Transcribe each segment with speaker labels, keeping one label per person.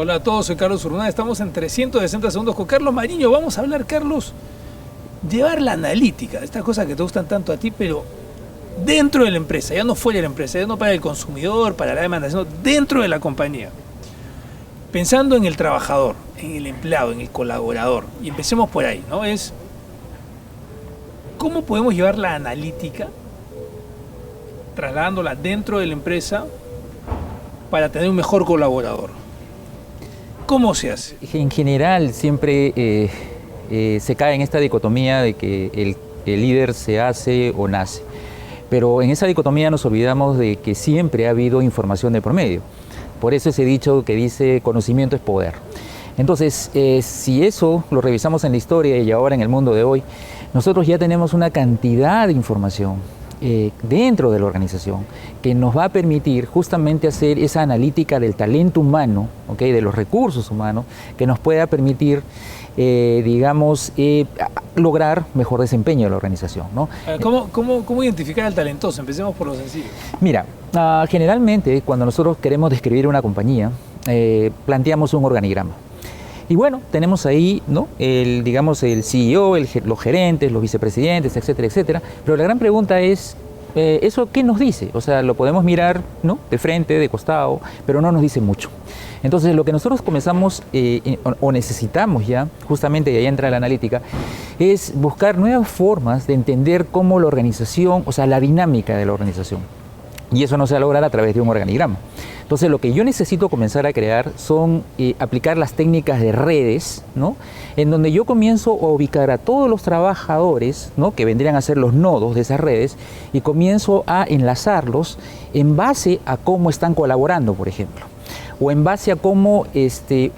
Speaker 1: Hola a todos, soy Carlos Urrunaga. Estamos en 360 segundos con Carlos Mariño. Vamos a hablar, Carlos, llevar la analítica, estas cosas que te gustan tanto a ti, pero dentro de la empresa, ya no fuera de la empresa, ya no para el consumidor, para la demanda, sino dentro de la compañía. Pensando en el trabajador, en el empleado, en el colaborador. Y empecemos por ahí, ¿no? Es cómo podemos llevar la analítica, trasladándola dentro de la empresa para tener un mejor colaborador. ¿Cómo se hace?
Speaker 2: En general siempre se cae en esta dicotomía de que el líder se hace o nace. Pero en esa dicotomía nos olvidamos de que siempre ha habido información de por medio. Por eso ese dicho que dice conocimiento es poder. Entonces, si eso lo revisamos en la historia y ahora en el mundo de hoy, nosotros ya tenemos una cantidad de información dentro de la organización que nos va a permitir justamente hacer esa analítica del talento humano, ¿okay? De los recursos humanos, que nos pueda permitir, lograr mejor desempeño de la organización, ¿no?
Speaker 1: ¿Cómo identificar al talentoso? Empecemos por lo sencillo.
Speaker 2: Mira, generalmente cuando nosotros queremos describir una compañía, planteamos un organigrama. Y bueno, tenemos ahí, ¿no? el CEO, los gerentes, los vicepresidentes, etcétera, etcétera. Pero la gran pregunta es, ¿eso qué nos dice? O sea, lo podemos mirar, ¿no? De frente, de costado, pero no nos dice mucho. Entonces, lo que nosotros comenzamos o necesitamos ya, justamente, y ahí entra la analítica, es buscar nuevas formas de entender cómo la organización, o sea, la dinámica de la organización. Y eso no se va a lograr a través de un organigrama. Entonces, lo que yo necesito comenzar a crear son aplicar las técnicas de redes, ¿no? En donde yo comienzo a ubicar a todos los trabajadores, ¿no? Que vendrían a ser los nodos de esas redes, y comienzo a enlazarlos en base a cómo están colaborando, por ejemplo. O en base a cómo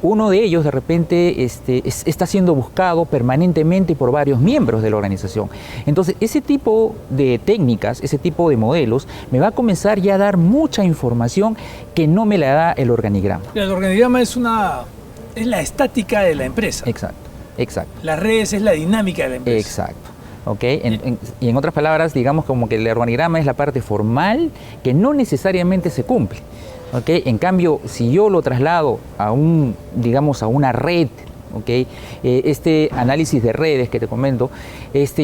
Speaker 2: uno de ellos de repente está siendo buscado permanentemente por varios miembros de la organización. Entonces, ese tipo de técnicas, ese tipo de modelos, me va a comenzar ya a dar mucha información que no me la da el organigrama.
Speaker 1: El organigrama es la estática de la empresa.
Speaker 2: Exacto, exacto.
Speaker 1: Las redes es la dinámica de la empresa.
Speaker 2: Exacto. Okay. Y en otras palabras, digamos como que el organigrama es la parte formal que no necesariamente se cumple. Okay. En cambio, si yo lo traslado a una red, okay, este análisis de redes que te comento,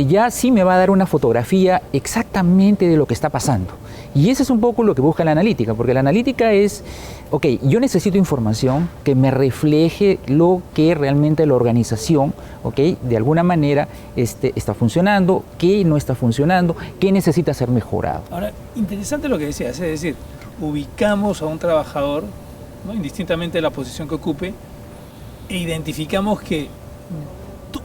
Speaker 2: ya sí me va a dar una fotografía exactamente de lo que está pasando. Y eso es un poco lo que busca la analítica, porque la analítica es, yo necesito información que me refleje lo que realmente la organización, de alguna manera está funcionando, qué no está funcionando, qué necesita ser mejorado.
Speaker 1: Ahora, interesante lo que decías, es decir, ubicamos a un trabajador, ¿no? Indistintamente de la posición que ocupe, e identificamos que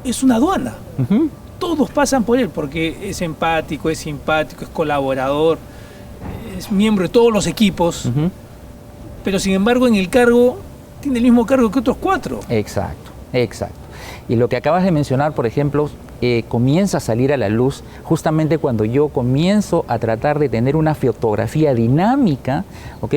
Speaker 1: es una aduana.
Speaker 2: Uh-huh.
Speaker 1: Todos pasan por él porque es empático, es simpático, es colaborador, es miembro de todos los equipos,
Speaker 2: uh-huh.
Speaker 1: Pero sin embargo en el cargo tiene el mismo cargo que otros 4.
Speaker 2: Exacto, exacto. Y lo que acabas de mencionar, por ejemplo, comienza a salir a la luz justamente cuando yo comienzo a tratar de tener una fotografía dinámica,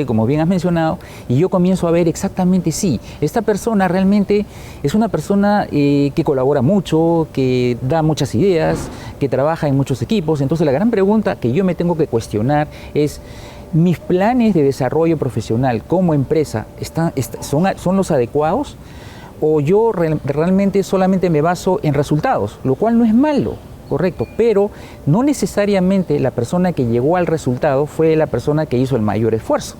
Speaker 2: como bien has mencionado, y yo comienzo a ver exactamente, sí, esta persona realmente es una persona que colabora mucho, que da muchas ideas, que trabaja en muchos equipos. Entonces la gran pregunta que yo me tengo que cuestionar es, ¿mis planes de desarrollo profesional como empresa son los adecuados? ¿O yo realmente solamente me baso en resultados? Lo cual no es malo, correcto, pero no necesariamente la persona que llegó al resultado fue la persona que hizo el mayor esfuerzo,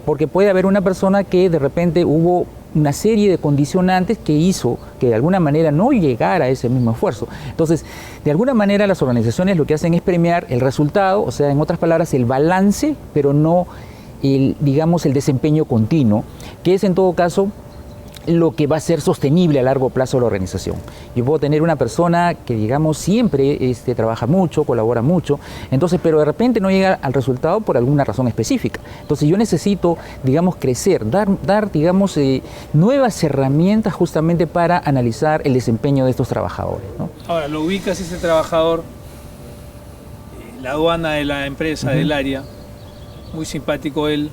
Speaker 2: porque puede haber una persona que de repente hubo una serie de condicionantes que hizo que de alguna manera no llegara a ese mismo esfuerzo. Entonces, de alguna manera las organizaciones lo que hacen es premiar el resultado, o sea, en otras palabras, el balance, pero no el desempeño continuo, que es en todo caso lo que va a ser sostenible a largo plazo la organización. Yo puedo tener una persona que, siempre trabaja mucho, colabora mucho, entonces, pero de repente no llega al resultado por alguna razón específica. Entonces yo necesito, crecer, dar nuevas herramientas justamente para analizar el desempeño de estos trabajadores, ¿no?
Speaker 1: Ahora, lo ubicas ese trabajador, la aduana de la empresa, uh-huh. Del área, muy simpático él,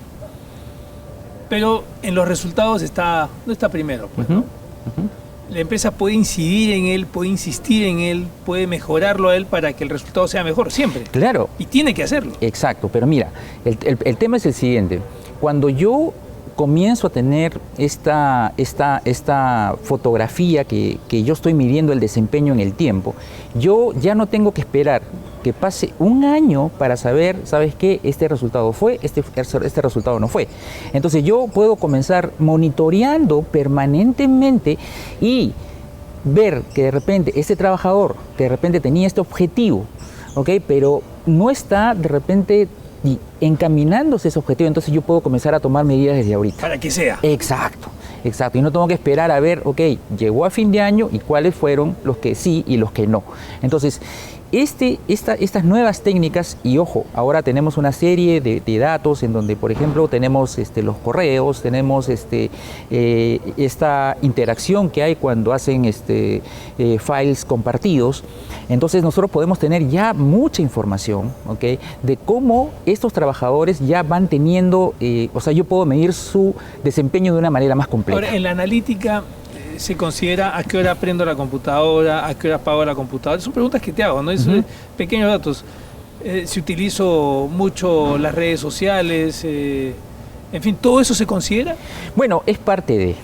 Speaker 1: pero en los resultados no está primero, pues, ¿no? Uh-huh. La empresa puede incidir en él, puede insistir en él, puede mejorarlo a él para que el resultado sea mejor, siempre.
Speaker 2: Claro.
Speaker 1: Y tiene que hacerlo.
Speaker 2: Exacto, pero mira, el tema es el siguiente. Cuando yo comienzo a tener esta fotografía que yo estoy midiendo el desempeño en el tiempo, yo ya no tengo que esperar que pase un año para saber, ¿sabes qué? Este resultado fue, este resultado no fue. Entonces yo puedo comenzar monitoreando permanentemente y ver que de repente este trabajador, que de repente tenía este objetivo, ¿ok? Pero no está de repente encaminándose a ese objetivo, entonces yo puedo comenzar a tomar medidas desde ahorita.
Speaker 1: Para que sea.
Speaker 2: Exacto. Exacto, y no tengo que esperar a ver, ok, llegó a fin de año y cuáles fueron los que sí y los que no. Entonces, estas nuevas técnicas, y ojo, ahora tenemos una serie de datos en donde, por ejemplo, tenemos los correos, tenemos esta interacción que hay cuando hacen files compartidos. Entonces nosotros podemos tener ya mucha información, ¿okay?, de cómo estos trabajadores ya van teniendo, o sea, yo puedo medir su desempeño de una manera más completa.
Speaker 1: Ahora, en la analítica se considera a qué hora prendo la computadora, a qué hora apago la computadora. Son preguntas que te hago, ¿no? Son pequeños datos. Si utilizo mucho las redes sociales, en fin, ¿todo eso se considera?
Speaker 2: Bueno, es parte de...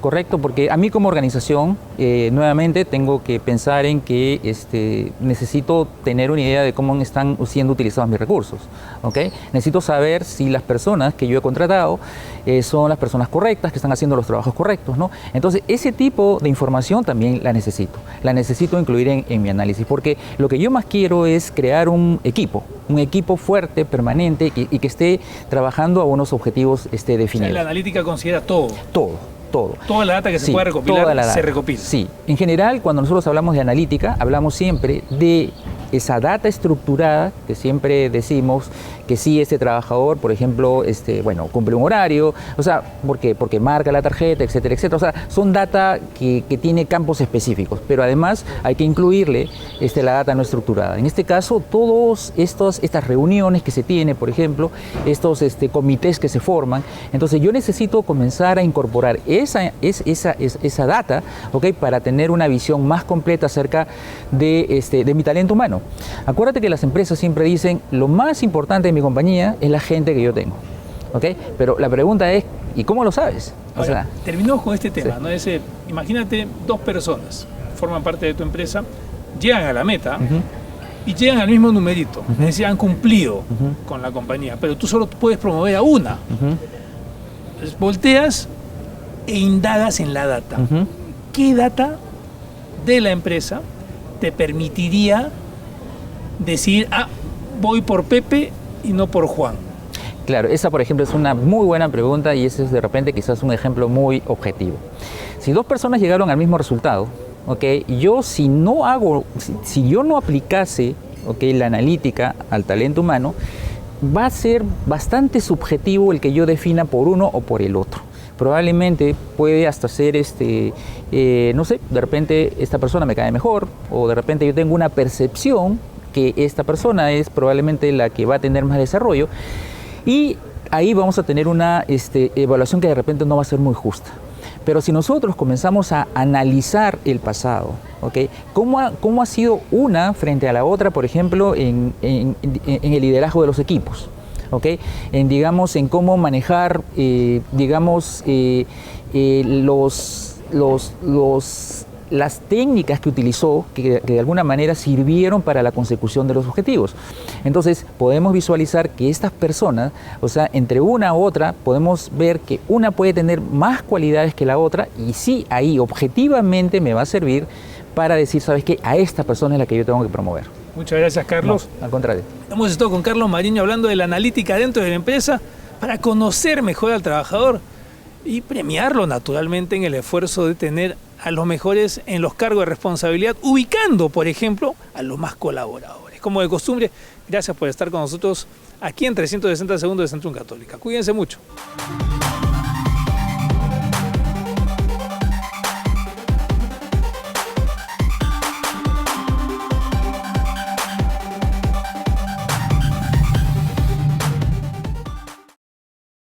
Speaker 2: Correcto, porque a mí como organización, nuevamente tengo que pensar en que necesito tener una idea de cómo están siendo utilizados mis recursos, ¿ok? Necesito saber si las personas que yo he contratado son las personas correctas, que están haciendo los trabajos correctos, ¿no? Entonces, ese tipo de información también la necesito incluir en mi análisis, porque lo que yo más quiero es crear un equipo fuerte, permanente y que esté trabajando a unos objetivos definidos.
Speaker 1: O sea, la analítica considera todo.
Speaker 2: Todo.
Speaker 1: Toda la data que se puede recopilar se recopila.
Speaker 2: Sí. En general, cuando nosotros hablamos de analítica, hablamos siempre de esa data estructurada que siempre decimos que sí, este trabajador, por ejemplo, cumple un horario, o sea, ¿por qué? Porque marca la tarjeta, etcétera, etcétera. O sea, son data que tiene campos específicos, pero además hay que incluirle la data no estructurada. En este caso, todas estas reuniones que se tiene, por ejemplo, estos comités que se forman, entonces yo necesito comenzar a incorporar esa data, ¿okay?, para tener una visión más completa acerca de mi talento humano. Acuérdate que las empresas siempre dicen, lo más importante de mi compañía es la gente que yo tengo, ¿ok? Pero la pregunta es, ¿y cómo lo sabes?
Speaker 1: Ahora, terminamos con este tema,
Speaker 2: sí.
Speaker 1: ¿no? Imagínate, dos personas forman parte de tu empresa, llegan a la meta y llegan al mismo numerito, es decir, han cumplido con la compañía, pero tú solo puedes promover a una. Entonces, volteas e indagas en la data. ¿Qué data de la empresa te permitiría decir, voy por Pepe y no por Juan?
Speaker 2: Claro, esa por ejemplo es una muy buena pregunta y ese es de repente quizás un ejemplo muy objetivo. Si dos personas llegaron al mismo resultado, ¿okay?, si yo no aplicase, ¿okay?, la analítica al talento humano, va a ser bastante subjetivo el que yo defina por uno o por el otro. Probablemente puede hasta ser, no sé, de repente esta persona me cae mejor, o de repente yo tengo una percepción que esta persona es probablemente la que va a tener más desarrollo, y ahí vamos a tener una evaluación que de repente no va a ser muy justa. Pero si nosotros comenzamos a analizar el pasado, ¿okay?, ¿cómo ha sido una frente a la otra, por ejemplo, en el liderazgo de los equipos? ¿Okay? En cómo manejar, las técnicas que utilizó, que de alguna manera sirvieron para la consecución de los objetivos. Entonces, podemos visualizar que estas personas, o sea, entre una u otra, podemos ver que una puede tener más cualidades que la otra, y sí, ahí objetivamente me va a servir para decir, ¿sabes qué? A esta persona es la que yo tengo que promover.
Speaker 1: Muchas gracias, Carlos.
Speaker 2: No, al contrario.
Speaker 1: Hemos estado con Carlos Mariño hablando de la analítica dentro de la empresa para conocer mejor al trabajador y premiarlo naturalmente en el esfuerzo de tener a los mejores en los cargos de responsabilidad, ubicando, por ejemplo, a los más colaboradores. Como de costumbre, gracias por estar con nosotros aquí en 360 Segundos de Centrum Católica. Cuídense mucho.